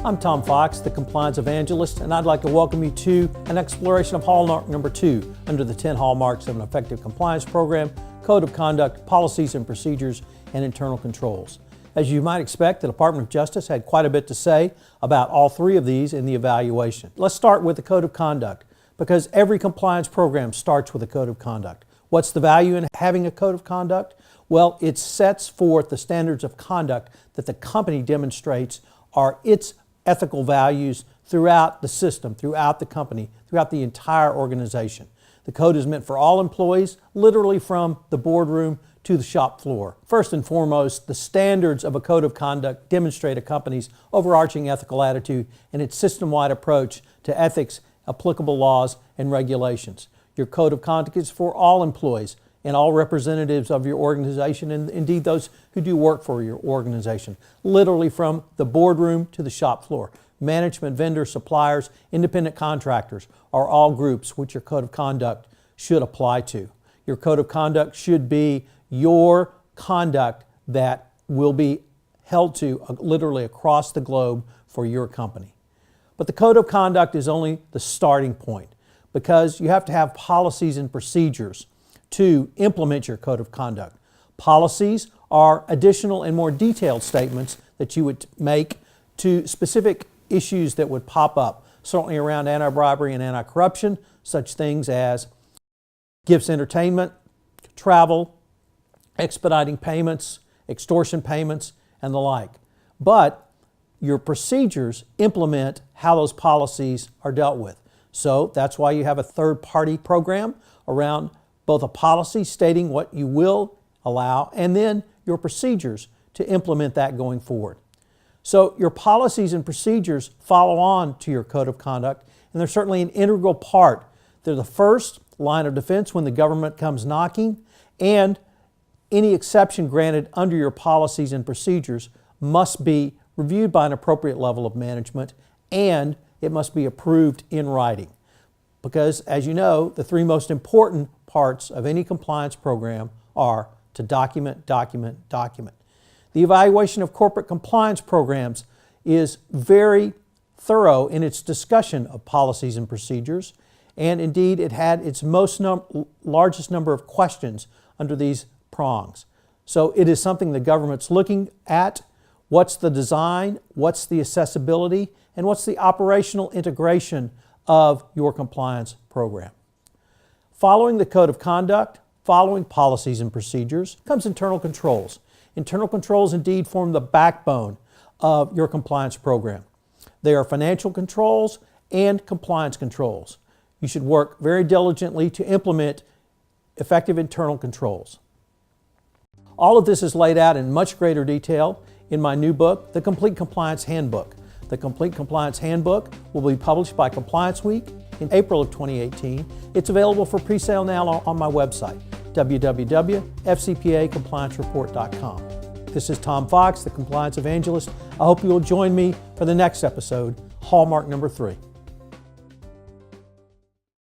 I'm Tom Fox, the Compliance Evangelist, and I'd like to welcome you to an exploration of Hallmark number 2 under the 10 Hallmarks of an Effective Compliance Program, Code of Conduct, Policies and Procedures, and Internal Controls. As you might expect, the Department of Justice had quite a bit to say about all 3 of these in the evaluation. Let's start with the Code of Conduct, because every compliance program starts with a Code of Conduct. What's the value in having a Code of Conduct? Well, it sets forth the standards of conduct that the company demonstrates are its ethical values throughout the system, throughout the company, throughout the entire organization. The code is meant for all employees, literally from the boardroom to the shop floor. First and foremost, the standards of a code of conduct demonstrate a company's overarching ethical attitude and its system-wide approach to ethics, applicable laws, and regulations. Your code of conduct is for all employees and all representatives of your organization, and indeed those who do work for your organization, literally from the boardroom to the shop floor. Management, vendors, suppliers, independent contractors are all groups which your code of conduct should apply to. Your code of conduct should be your conduct that will be held to literally across the globe for your company. But the code of conduct is only the starting point, because you have to have policies and procedures to implement your code of conduct. Policies are additional and more detailed statements that you would make to specific issues that would pop up, certainly around anti-bribery and anti-corruption, such things as gifts, entertainment, travel, expediting payments, extortion payments, and the like. But your procedures implement how those policies are dealt with. So that's why you have a third-party program around both a policy stating what you will allow and then your procedures to implement that going forward. So your policies and procedures follow on to your code of conduct, and they're certainly an integral part. They're the first line of defense when the government comes knocking, and any exception granted under your policies and procedures must be reviewed by an appropriate level of management, and it must be approved in writing. Because, as you know, the 3 most important parts of any compliance program are to document, document, document. The evaluation of corporate compliance programs is very thorough in its discussion of policies and procedures, and indeed it had its largest number of questions under these prongs. So it is something the government's looking at. What's the design, what's the accessibility, and what's the operational integration of your compliance program. Following the code of conduct, following policies and procedures, comes internal controls. Internal controls indeed form the backbone of your compliance program. They are financial controls and compliance controls. You should work very diligently to implement effective internal controls. All of this is laid out in much greater detail in my new book, The Complete Compliance Handbook. The Complete Compliance Handbook will be published by Compliance Week in April of 2018. It's available for pre-sale now on my website, www.fcpacompliancereport.com. This is Tom Fox, the Compliance Evangelist. I hope you will join me for the next episode, Hallmark number 3.